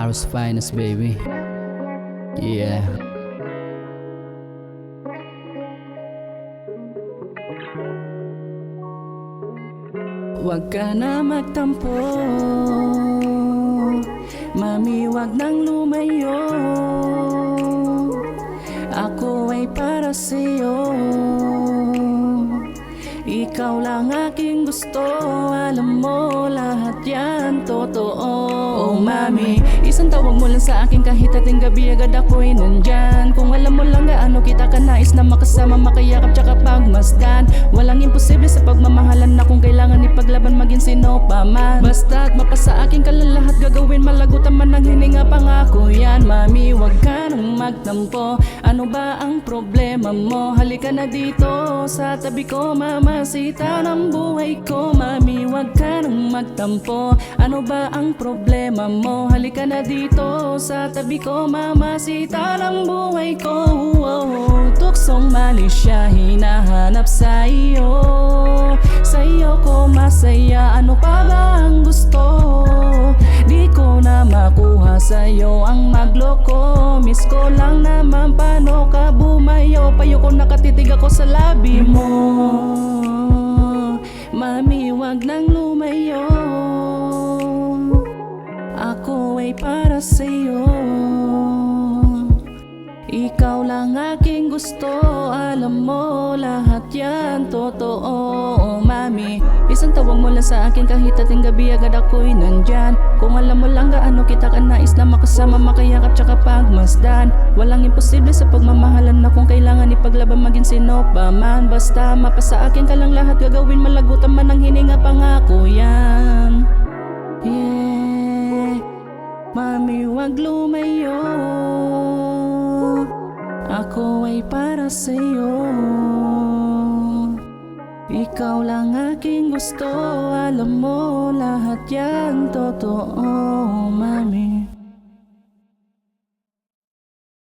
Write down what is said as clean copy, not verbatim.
Aros Finest, baby. Yeah. Huwag ka na magtampo, mami, huwag nang lumayo. Ako ay para sa'yo, ikaw lang aking gusto. Alam mo lahat yan totoo. Oh mami, isang tawag mo lang sa akin kahit ating gabi agad ako'y nandyan. Kung alam mo lang gaano kita ka nais na makasama, makayakap tsaka pagmasdan. Walang imposible sa pagmamahalan na kung kailangan ipaglaban maging sino pa man. Basta't mapasa akin ka lang lahat gagawin, malagutan man ang hininga, pangako yan. Mami, wag ka nang magtampo, ano ba ang problema mo? Halika na dito sa tabi ko, mamasita ng buhay ko. Mami, wag ka nang magtampo, ano ba ang problema mo? Halika na dito sa tabi ko, mamasita ng buhay ko. Tuksong mali siya hinahanap sa iyo, sa iyo ko masaya, ano pa ba ang gusto? Di ko na makuha sa'yo ang magloko. Miss ko lang naman paano ka bumayo, payo ko nakatitig ako sa labi mo. Mami, wag nang lumayo, ako ay para sa'yo, ikaw lang aking gusto. Alam mo lahat yan totoo. Oh mami, isang tawag mo lang sa akin kahit ating gabi agad ako'y nandyan. Kung alam mo lang gaano kita ka nais na makasama, makayakap tsaka pagmasdan. Walang imposible sa pagmamahalan na kung kailangan ipaglaban maging sino pa man. Basta mapasa akin ka lang lahat gagawin, malagutan man ang hininga, pangako yan. Yeah, mami, wag lumayo, ako ay para sa'yo, ikaw lang aking gusto. Alam mo lahat yan totoo, mami.